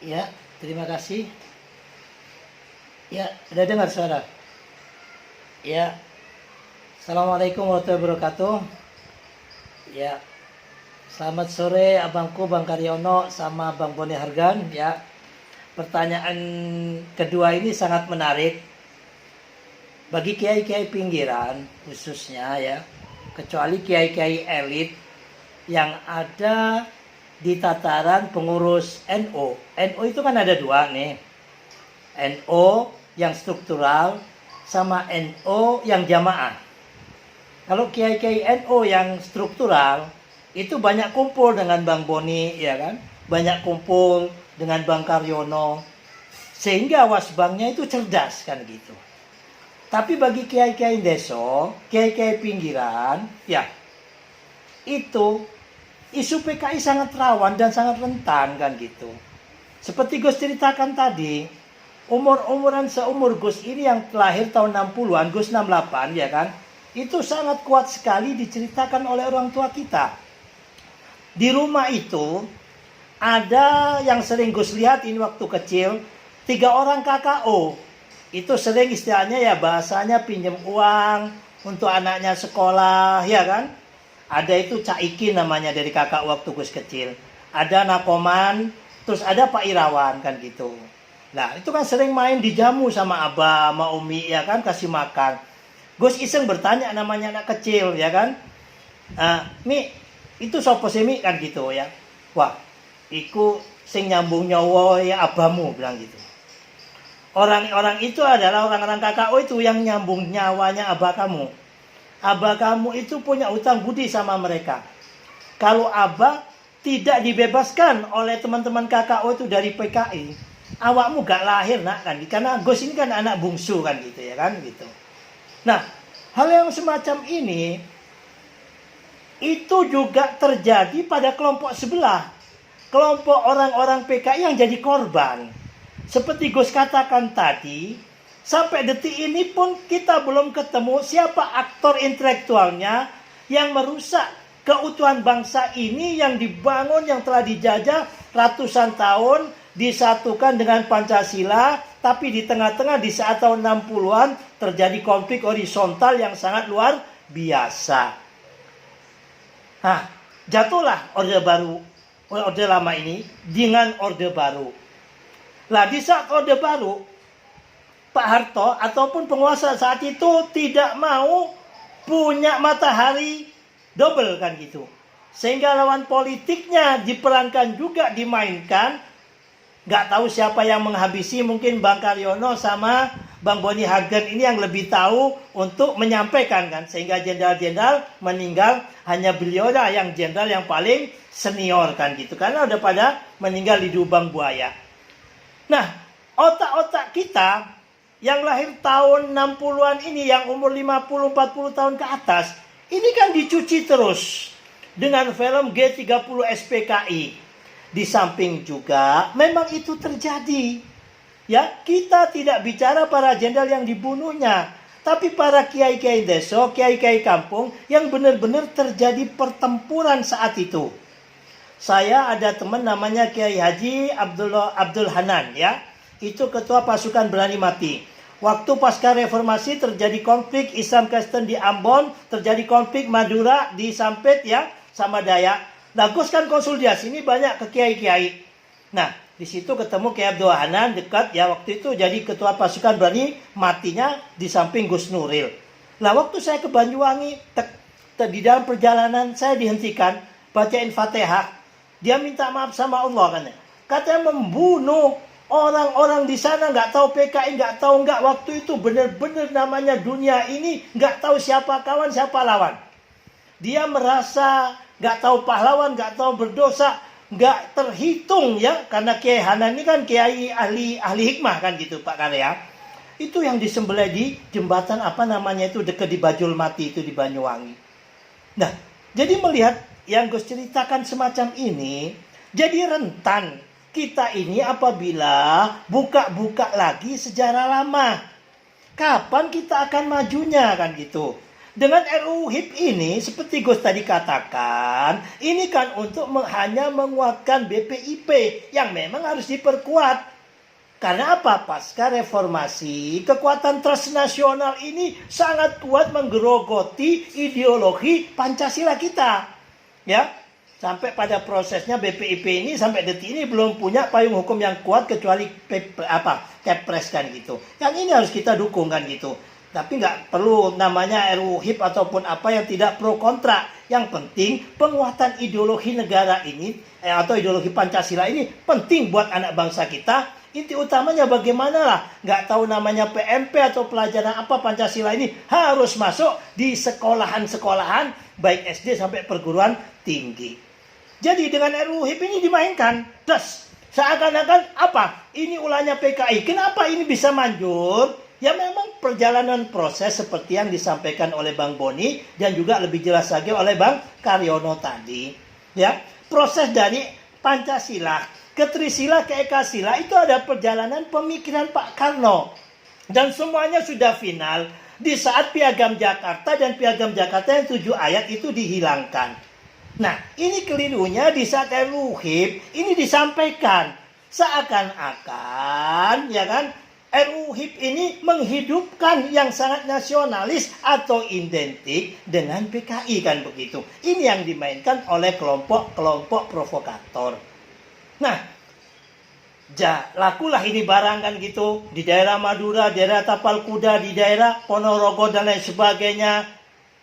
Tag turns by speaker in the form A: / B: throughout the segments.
A: Ya, terima kasih. Ya, udah dengar suara? Ya, Assalamualaikum warahmatullahi wabarakatuh. Ya, selamat sore abangku Bang Karyono sama Bang Boni Hargan. Ya, pertanyaan kedua ini sangat menarik bagi kiai-kiai pinggiran khususnya ya, kecuali kiai-kiai elit yang ada di tataran pengurus NU. NU itu kan ada dua nih, NU yang struktural sama NU yang jamaah. Kalau kiai-kiai NU yang struktural itu banyak kumpul dengan Bang Boni, ya kan? Banyak kumpul dengan Bang Karyono, sehingga wasbangnya itu cerdas kan gitu. Tapi bagi kiai-kiai deso, kiai-kiai pinggiran, ya itu isu PKI sangat rawan dan sangat rentan kan gitu. Seperti Gus ceritakan tadi, umuran seumur Gus ini yang lahir tahun 60-an, Gus 68 ya kan, itu sangat kuat sekali diceritakan oleh orang tua kita. Di rumah itu ada yang sering Gus lihat ini waktu kecil, 3 orang KKO. Itu sering istilahnya ya bahasanya pinjam uang untuk anaknya sekolah ya kan. Ada itu Caikin namanya dari kakak waktu Gus kecil. Ada Nakoman, terus ada Pak Irawan kan gitu. Nah itu kan sering main di jamu sama Abah, sama Umi ya kan, kasih makan. Gus iseng bertanya namanya anak kecil ya kan. Mi, itu sopo sih Mi kan gitu ya. Wah, iku sing nyambung nyawa ya abamu bilang gitu. Orang-orang itu adalah orang-orang KKO itu yang nyambung nyawanya abah kamu. Abah kamu itu punya utang budi sama mereka. Kalau abah tidak dibebaskan oleh teman-teman KKO itu dari PKI, awakmu gak lahir nak kan? Karena Gus ini kan anak bungsu kan gitu ya kan gitu. Nah, hal yang semacam ini itu juga terjadi pada kelompok sebelah. Kelompok orang-orang PKI yang jadi korban. Seperti Gus katakan tadi, sampai detik ini pun kita belum ketemu siapa aktor intelektualnya yang merusak keutuhan bangsa ini yang dibangun, yang telah dijajah ratusan tahun, disatukan dengan Pancasila, tapi di tengah-tengah di saat tahun 60-an terjadi konflik horizontal yang sangat luar biasa. Nah, jatuhlah orde baru, orde lama ini dengan orde baru. Lah di saat orde baru, Pak Harto ataupun penguasa saat itu tidak mau punya matahari double kan gitu. Sehingga lawan politiknya diperankan juga, dimainkan. Gak tahu siapa yang menghabisi, mungkin Bang Karyono sama Bang Boni Hargan ini yang lebih tahu untuk menyampaikan kan. Sehingga jenderal-jenderal meninggal, hanya beliau lah yang jenderal yang paling senior kan gitu. Karena udah pada meninggal di lubang buaya. Nah, otak-otak kita yang lahir tahun 60-an ini, yang umur 50-40 tahun ke atas, ini kan dicuci terus dengan film G30 SPKI. Di samping juga memang itu terjadi. Ya, kita tidak bicara para jenderal yang dibunuhnya, tapi para kiai-kiai desa, kiai-kiai kampung yang benar-benar terjadi pertempuran saat itu. Saya ada teman namanya Kiai Haji Abdul Hanan ya. Itu ketua pasukan berani mati. Waktu pasca reformasi terjadi konflik Islam Kristen di Ambon, terjadi konflik Madura di Sampit ya, sama Dayak. Nah, Gus kan konsolidasi ini banyak ke kiai-kiai. Nah, di situ ketemu Kiai Abdul Hanan dekat ya, waktu itu jadi ketua pasukan berani matinya di samping Gus Nuril. Nah, waktu saya ke Banyuwangi, di dalam perjalanan saya dihentikan, bacain Fatihah. Dia minta maaf sama Allah kan. Katanya membunuh orang-orang di sana, nggak tahu PKI, nggak tahu nggak, waktu itu benar-benar namanya dunia ini nggak tahu siapa kawan siapa lawan. Dia merasa nggak tahu pahlawan, nggak tahu berdosa, nggak terhitung ya, karena Kiai Hanan ini kan kiai ahli hikmah kan gitu Pak Karya. Itu yang disembelih di jembatan apa namanya itu dekat di Bajul Mati itu di Banyuwangi. Nah, jadi melihat yang Gus ceritakan semacam ini, jadi rentan kita ini apabila buka-buka lagi sejarah lama. Kapan kita akan majunya kan gitu. Dengan RUU HIP ini, seperti Gus tadi katakan, ini kan untuk hanya menguatkan BPIP yang memang harus diperkuat. Karena apa? Pasca reformasi, kekuatan transnasional ini sangat kuat menggerogoti ideologi Pancasila kita. Ya, sampai pada prosesnya BPIP ini sampai detik ini belum punya payung hukum yang kuat kecuali Kepres kan gitu. Yang ini harus kita dukung kan gitu. Tapi nggak perlu namanya RUU HIP ataupun apa yang tidak pro kontra. Yang penting penguatan ideologi negara ini atau ideologi Pancasila ini penting buat anak bangsa kita. Inti utamanya bagaimana lah, nggak tahu namanya PMP atau pelajaran apa Pancasila ini harus masuk di sekolahan-sekolahan baik SD sampai perguruan tinggi. Jadi dengan RUU HIP ini dimainkan, terus seakan-akan apa? Ini ulahnya PKI. Kenapa ini bisa manjur? Ya memang perjalanan proses seperti yang disampaikan oleh Bang Boni dan juga lebih jelas lagi oleh Bang Karyono tadi. Ya, proses dari Pancasila ke Trisila ke Ekasila itu ada perjalanan pemikiran Pak Karno. Dan semuanya sudah final di saat Piagam Jakarta dan Piagam Jakarta yang 7 ayat itu dihilangkan. Nah, ini kelirunya di saat RUU HIP ini disampaikan seakan-akan ya kan RUU HIP ini menghidupkan yang sangat nasionalis atau identik dengan PKI kan begitu. Ini yang dimainkan oleh kelompok-kelompok provokator. Nah, lakulah ini barang kan gitu di daerah Madura, daerah Tapal Kuda, di daerah Ponorogo dan lain sebagainya.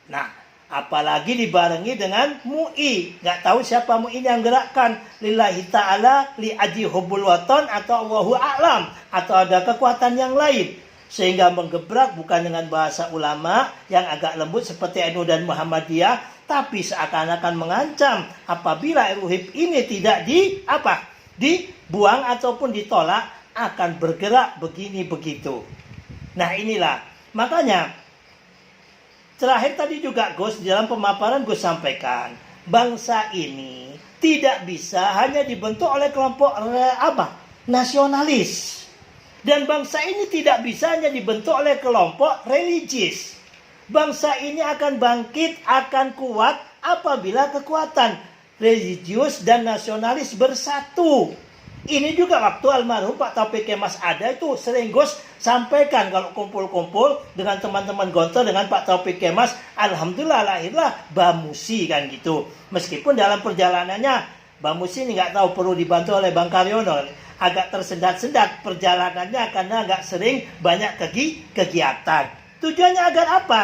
A: Nah, apalagi dibarengi dengan MUI. Nggak tahu siapa MUI yang gerakkan. Lillahi ta'ala li aji hubbul waton atau Allahu a'lam. Atau ada kekuatan yang lain. Sehingga menggebrak bukan dengan bahasa ulama yang agak lembut seperti NU dan Muhammadiyah. Tapi seakan-akan mengancam apabila RUU HIP ini tidak dibuang ataupun ditolak akan bergerak begini begitu. Nah inilah. Makanya terakhir tadi juga Gus dalam pemaparan Gus sampaikan bangsa ini tidak bisa hanya dibentuk oleh kelompok nasionalis dan bangsa ini tidak bisa hanya dibentuk oleh kelompok religius. Bangsa ini akan bangkit, akan kuat apabila kekuatan religius dan nasionalis bersatu. Ini juga waktu almarhum Pak Taufik Kemas ada itu sering Gus sampaikan kalau kumpul-kumpul dengan teman-teman Gontor dengan Pak Taufik Kemas, alhamdulillah lahirlah Bamusi kan gitu. Meskipun dalam perjalanannya Bamusi ini nggak tahu perlu dibantu oleh Bang Karyono, agak tersendat-sendat perjalanannya karena nggak sering banyak kegiatan. Tujuannya agar apa?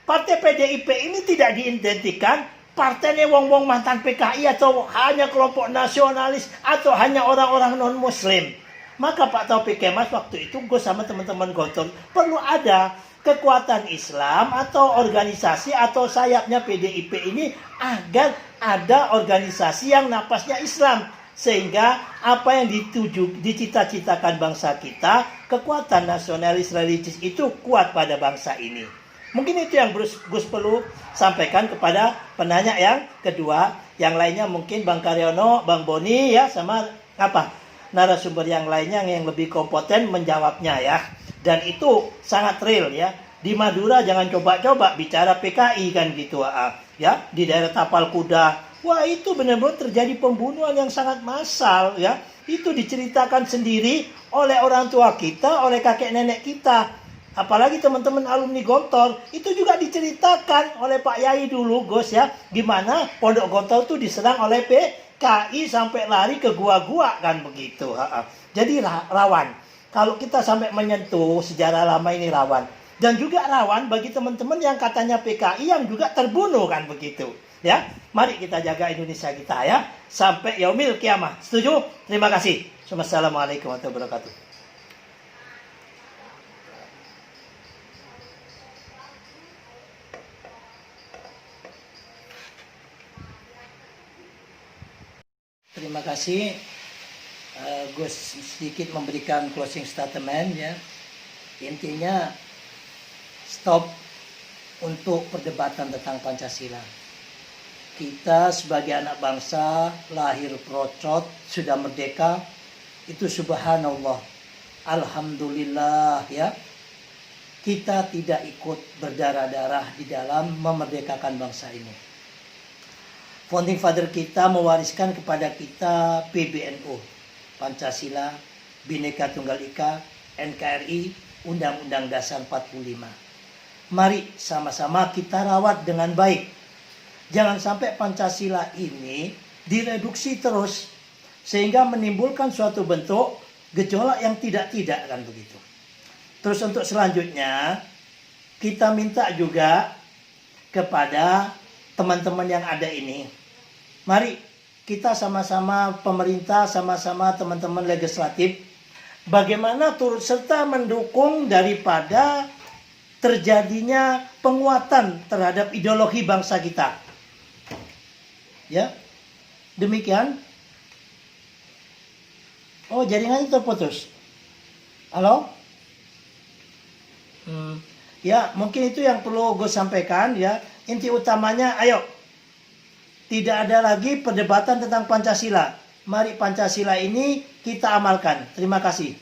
A: Partai PDIP ini tidak diidentikan partainya wong-wong mantan PKI atau hanya kelompok nasionalis atau hanya orang-orang non-muslim. Maka Pak Taufik Kemas waktu itu gue sama teman-teman Gontor perlu ada kekuatan Islam atau organisasi atau sayapnya PDIP ini agar ada organisasi yang napasnya Islam. Sehingga apa yang dicita-citakan bangsa kita, kekuatan nasionalis religius itu kuat pada bangsa ini. Mungkin itu yang Gus perlu sampaikan kepada penanya yang kedua. Yang lainnya mungkin Bang Karyono, Bang Boni ya sama narasumber yang lainnya yang lebih kompeten menjawabnya ya. Dan itu sangat real ya. Di Madura jangan coba-coba bicara PKI kan gitu ya. Di daerah Tapal Kuda, wah itu benar-benar terjadi pembunuhan yang sangat massal ya. Itu diceritakan sendiri oleh orang tua kita, oleh kakek nenek kita. Apalagi teman-teman alumni Gontor, itu juga diceritakan oleh Pak Yai dulu, Gus ya. Gimana Pondok Gontor itu diserang oleh PKI sampai lari ke gua-gua kan begitu. Jadi rawan. Kalau kita sampai menyentuh sejarah lama ini rawan. Dan juga rawan bagi teman-teman yang katanya PKI yang juga terbunuh kan begitu. Ya, mari kita jaga Indonesia kita ya. Sampai yaumil kiamah. Setuju? Terima kasih. Assalamualaikum warahmatullahi wabarakatuh. Terima kasih. Gus sedikit memberikan closing statement ya. Intinya stop untuk perdebatan tentang Pancasila. Kita sebagai anak bangsa lahir procot sudah merdeka itu subhanallah. Alhamdulillah ya. kita tidak ikut berdarah-darah di dalam memerdekakan bangsa ini. Founding Father kita mewariskan kepada kita PBNU, Pancasila, Bhinneka Tunggal Ika, NKRI, Undang-Undang Dasar 45. Mari sama-sama kita rawat dengan baik. Jangan sampai Pancasila ini direduksi terus sehingga menimbulkan suatu bentuk gejolak yang tidak-tidak kan begitu. Terus untuk selanjutnya kita minta juga kepada teman-teman yang ada ini. Mari kita sama-sama pemerintah, sama-sama teman-teman legislatif, bagaimana turut serta mendukung daripada terjadinya penguatan terhadap ideologi bangsa kita. Ya, demikian. Oh, jaringannya terputus. Halo? Ya, mungkin itu yang perlu gue sampaikan ya. Inti utamanya, ayo. Tidak ada lagi perdebatan tentang Pancasila. Mari Pancasila ini kita amalkan. Terima kasih.